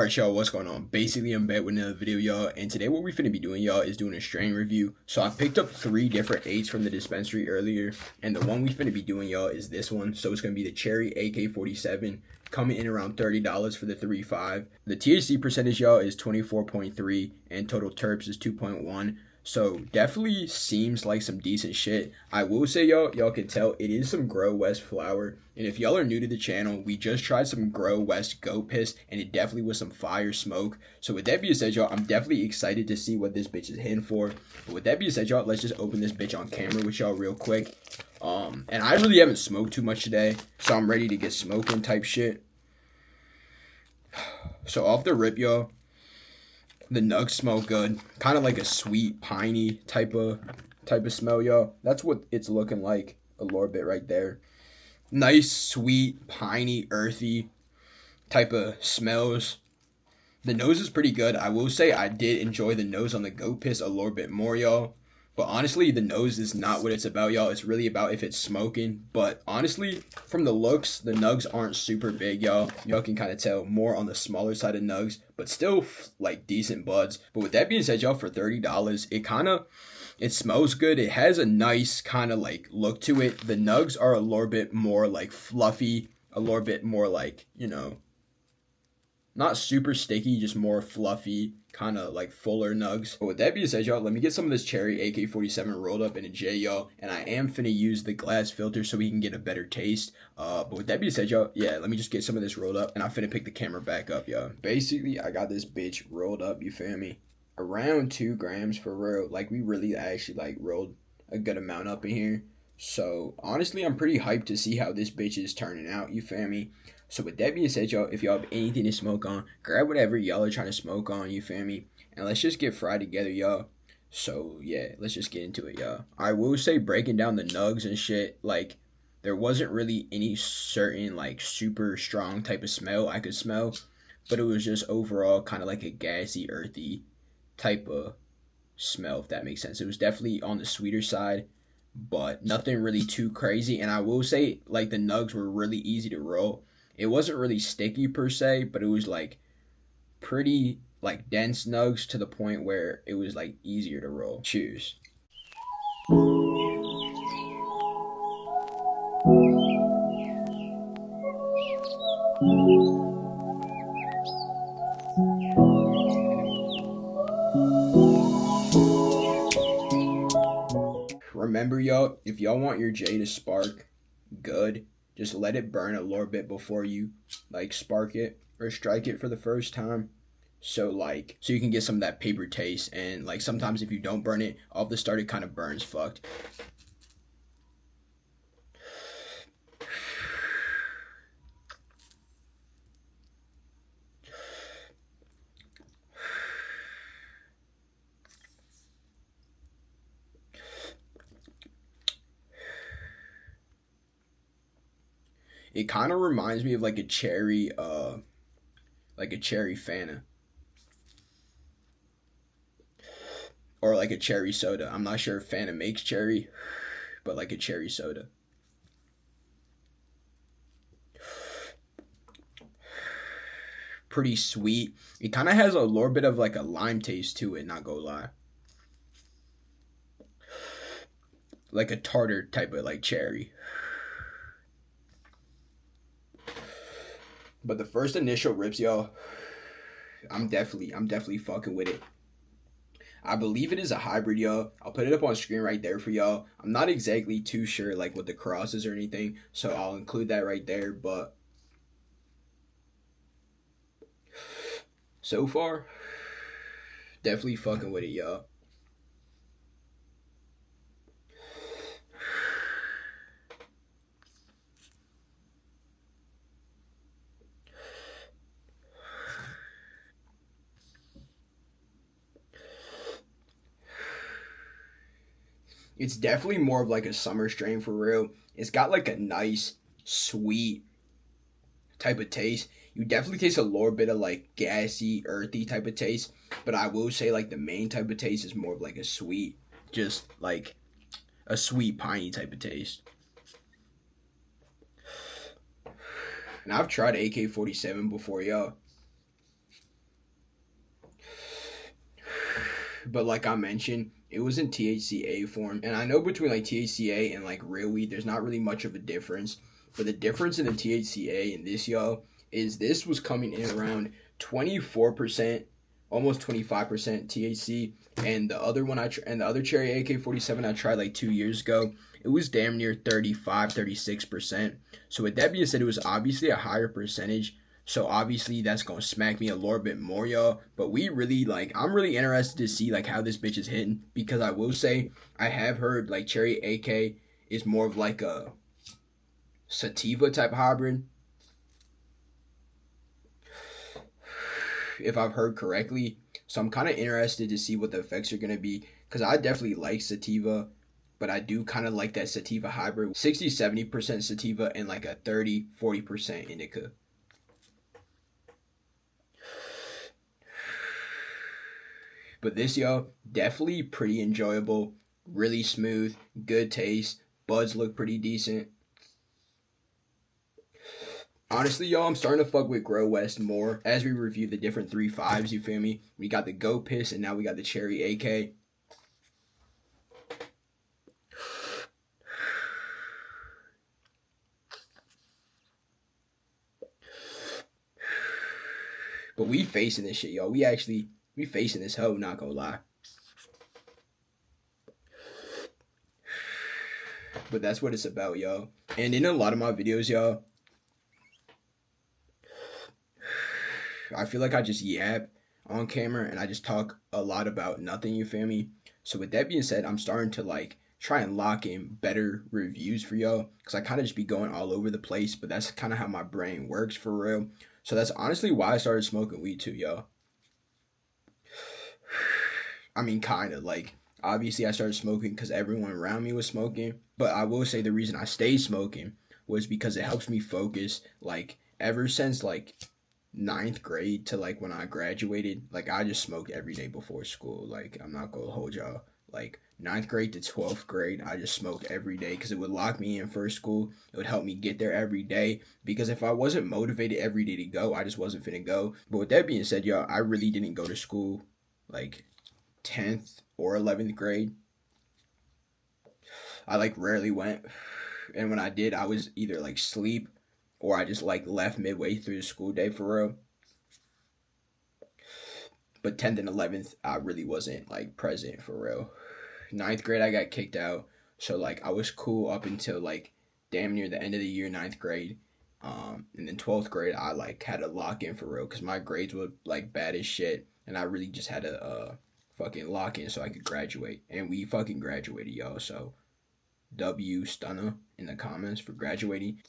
Alright y'all, what's going on? Basically, I'm back with another video, y'all, and today what we finna be doing, y'all, is doing a strain review. So I picked up 3 different 8s from the dispensary earlier, and the one we finna be doing, y'all, is this one. So it's gonna be the Cherry AK-47, coming in around $30 for the 3.5. The THC percentage, y'all, is 24.3, and total terps is 2.1. So definitely seems like some decent shit. I will say, y'all can tell it is some Grow West flower. And if y'all are new to the channel, we just tried some Grow West Goat Piss, and it definitely was some fire smoke. So with that being said, y'all, I'm definitely excited to see what this bitch is hitting for. But with that being said, y'all, let's just open this bitch on camera with y'all real quick. And I really haven't smoked too much today, so I'm ready to get smoking type shit. So off the rip, y'all, the nugs smell good, kind of like a sweet, piney type of smell, y'all. That's what it's looking like a little bit right there. Nice, sweet, piney, earthy type of smells. The nose is pretty good. I will say I did enjoy the nose on the goat piss a little bit more, y'all. But honestly, the nose is not what it's about, y'all. It's really about if it's smoking. But honestly, from the looks, the nugs aren't super big, y'all. Y'all can kind of tell more on the smaller side of nugs, but still like decent buds. But with that being said, y'all, for $30, it smells good. It has a nice kind of like look to it. The nugs are a little bit more like fluffy, a little bit more like, you know, not super sticky, just more fluffy, kind of like fuller nugs. But with that being said, y'all, let me get some of this Cherry AK-47 rolled up in a J, y'all. And I am finna use the glass filter so we can get a better taste. But with that being said, y'all, yeah, let me just get some of this rolled up, and I'm finna pick the camera back up, y'all. Basically, I got this bitch rolled up, you feel me? Around 2 grams for real. Like, we really actually like rolled a good amount up in here. So honestly, I'm pretty hyped to see how this bitch is turning out, you feel me? So with that being said, y'all, if y'all have anything to smoke on, grab whatever y'all are trying to smoke on, you feel me? And let's just get fried together, y'all. So yeah, let's just get into it, y'all. I will say, breaking down the nugs and shit, like, there wasn't really any certain like super strong type of smell I could smell, but it was just overall kind of like a gassy, earthy type of smell, if that makes sense. It was definitely on the sweeter side, but nothing really too crazy. And I will say, like, the nugs were really easy to roll. It wasn't really sticky per se, but it was like pretty like dense nugs to the point where it was like easier to roll. Cheers. Remember, y'all, if y'all want your J to spark good, just let it burn a little bit before you like spark it or strike it for the first time. So you can get some of that paper taste, and like sometimes if you don't burn it off the start, it kind of burns fucked. It kind of reminds me of like a cherry Fanta, or like a cherry soda. I'm not sure if Fanta makes cherry, but like a cherry soda. Pretty sweet. It kind of has a little bit of like a lime taste to it, not gonna lie. Like a tartar type of like cherry. But the first initial rips, y'all, I'm definitely fucking with it. I believe it is a hybrid, y'all. I'll put it up on screen right there for y'all. I'm not exactly too sure like what the cross is or anything, so I'll include that right there. But so far, definitely fucking with it, y'all. It's definitely more of like a summer strain for real. It's got like a nice, sweet type of taste. You definitely taste a little bit of like gassy, earthy type of taste. But I will say like the main type of taste is more of like a sweet, just like a sweet piney type of taste. And I've tried AK-47 before, y'all. but like I mentioned, it was in THCA form, and I know between like THCA and like real weed, there's not really much of a difference. But the difference in the THCA in this, y'all, is this was coming in around 24%, almost 25% THC, and the other one and the other cherry AK-47 I tried like 2 years ago, it was damn near 35, 36%. So with that being said, it was obviously a higher percentage. So obviously that's gonna smack me a little bit more, y'all. But we really like I'm really interested to see like how this bitch is hitting, because I will say I have heard like cherry AK is more of like a sativa type hybrid, if I've heard correctly. So I'm kind of interested to see what the effects are gonna be, because I definitely like sativa, but I do kind of like that sativa hybrid, 60-70% sativa and like a 30-40% indica. But this, yo, definitely pretty enjoyable, really smooth, good taste. Buds look pretty decent. Honestly, y'all, I'm starting to fuck with Grow West more as we review the different 3.5s, you feel me? We got the Go Piss, and now we got the Cherry AK. But we facing this shit, y'all. We facing this hoe, not gonna lie. But that's what it's about, y'all. And in a lot of my videos, y'all, I feel like I just yap on camera and I just talk a lot about nothing, you feel me? So with that being said, I'm starting to like try and lock in better reviews for y'all, because I kind of just be going all over the place, but that's kind of how my brain works for real. So that's honestly why I started smoking weed too, y'all. I mean, kind of like obviously I started smoking because everyone around me was smoking, but I will say the reason I stayed smoking was because it helps me focus. Like ever since like ninth grade to like when I graduated, like I just smoked every day before school. Like I'm not gonna hold y'all. Like ninth grade to 12th grade, I just smoked every day because it would lock me in for school. It would help me get there every day, because if I wasn't motivated every day to go, I just wasn't finna go. But with that being said, y'all, I really didn't go to school like 10th or 11th grade. I like rarely went, and when I did, I was either like sleep or I just like left midway through the school day for real. But 10th and 11th, I really wasn't like present for real. Ninth grade, I got kicked out, so like I was cool up until like damn near the end of the year, ninth grade. And then 12th grade, I like had to lock in for real because my grades were like bad as shit, and I really just had to fucking lock in so I could graduate. And we fucking graduated, y'all. So W Stunner in the comments for graduating.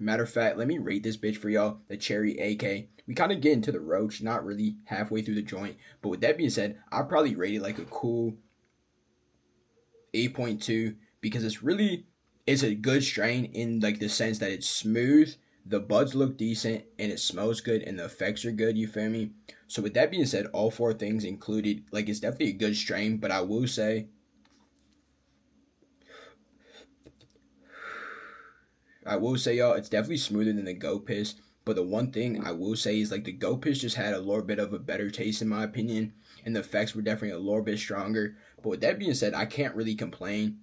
Matter of fact, let me rate this bitch for y'all, the Cherry AK. We kind of get into the roach, not really halfway through the joint. But with that being said, I'd probably rate it like a cool 8.2, because it's a good strain in like the sense that it's smooth, the buds look decent, and it smells good, and the effects are good, you feel me? So with that being said, all four things included, like it's definitely a good strain, but I will say, y'all, it's definitely smoother than the Go Piss. But the one thing I will say is like the Go Piss just had a little bit of a better taste in my opinion, and the effects were definitely a little bit stronger. But with that being said, I can't really complain.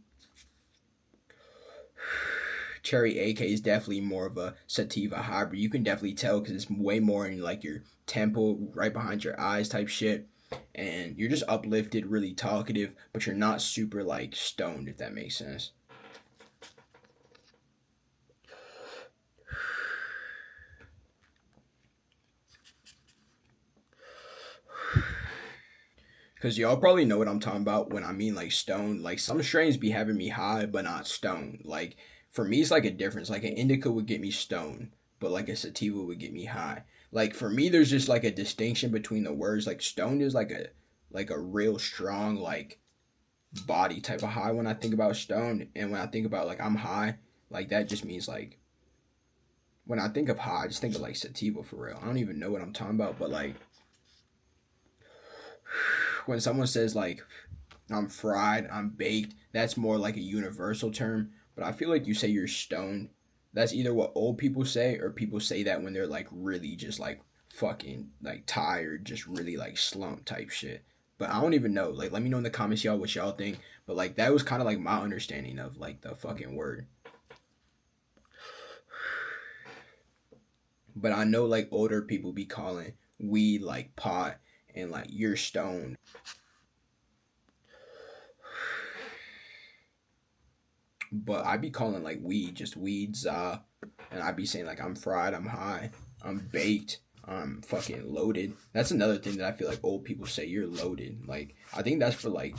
Cherry AK is definitely more of a sativa hybrid. You can definitely tell because it's way more in like your temple, right behind your eyes type shit. And you're just uplifted, really talkative, but you're not super like stoned, if that makes sense. Because y'all probably know what I'm talking about when I mean like stoned. Like some strains be having me high, but not stoned. Like for me, it's like a difference. Like an indica would get me stoned, but like a sativa would get me high. Like for me, there's just like a distinction between the words. Like stoned is like a real strong like body type of high when I think about stoned, and when I think about like I'm high, like that just means like when I think of high, I just think of like sativa for real. I don't even know what I'm talking about, but like when someone says like I'm fried, I'm baked, that's more like a universal term. But I feel like you say you're stoned. That's either what old people say or people say that when they're like really just like fucking like tired, just really like slump type shit. But I don't even know. Like, let me know in the comments, y'all, what y'all think. But like, that was kind of like my understanding of like the fucking word. But I know like older people be calling weed like pot and like you're stoned. But I be calling like weed just weed za, and I be saying like I'm fried, I'm high, I'm baked, I'm fucking loaded. That's another thing that I feel like old people say, you're loaded. Like I think that's for like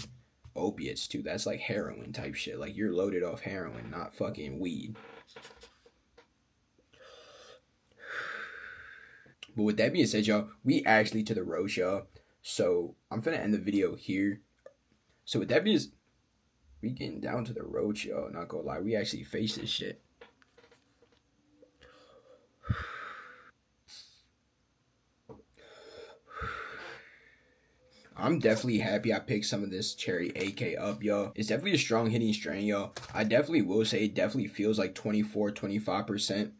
opiates too. That's like heroin type shit. Like you're loaded off heroin, not fucking weed. But with that being said, y'all, we actually to the road, y'all. So I'm finna end the video here. So with that being, we getting down to the road, y'all. Not gonna lie, we actually face this shit. I'm definitely happy I picked some of this cherry AK up, y'all. It's definitely a strong hitting strain, y'all. I definitely will say it definitely feels like 24, 25%.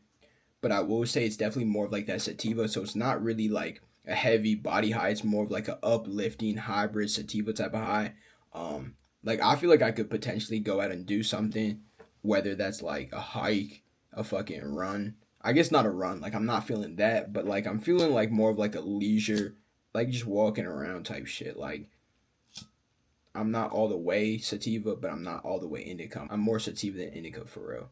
But I will say it's definitely more of like that sativa. So it's not really like a heavy body high. It's more of like a uplifting hybrid sativa type of high. Like I feel like I could potentially go out and do something, whether that's like a hike, a fucking run. I guess not a run. Like I'm not feeling that, but like I'm feeling like more of like a leisure, like just walking around type shit. Like I'm not all the way sativa, but I'm not all the way indica. I'm more sativa than indica for real.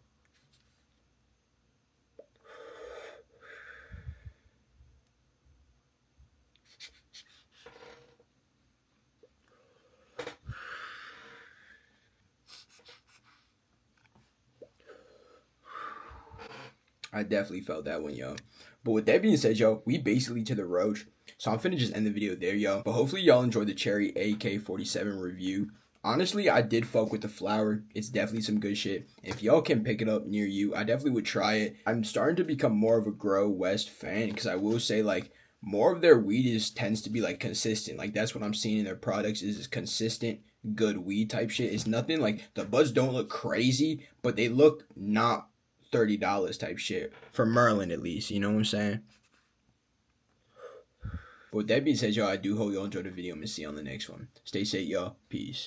I definitely felt that one, yo. But with that being said, yo, we basically to the roach. So I'm finna just end the video there, yo. But hopefully y'all enjoyed the Cherry AK-47 review. Honestly, I did fuck with the flower. It's definitely some good shit. If y'all can pick it up near you, I definitely would try it. I'm starting to become more of a Grow West fan because I will say, like, more of their weed tends to be, like, consistent. Like, that's what I'm seeing in their products is consistent, good weed type shit. It's nothing, like, the buds don't look crazy, but they look not $30 type shit. For Merlin, at least. You know what I'm saying? But with that being said, y'all, I do hope y'all enjoyed the video. I'm going to see you on the next one. Stay safe, y'all. Peace.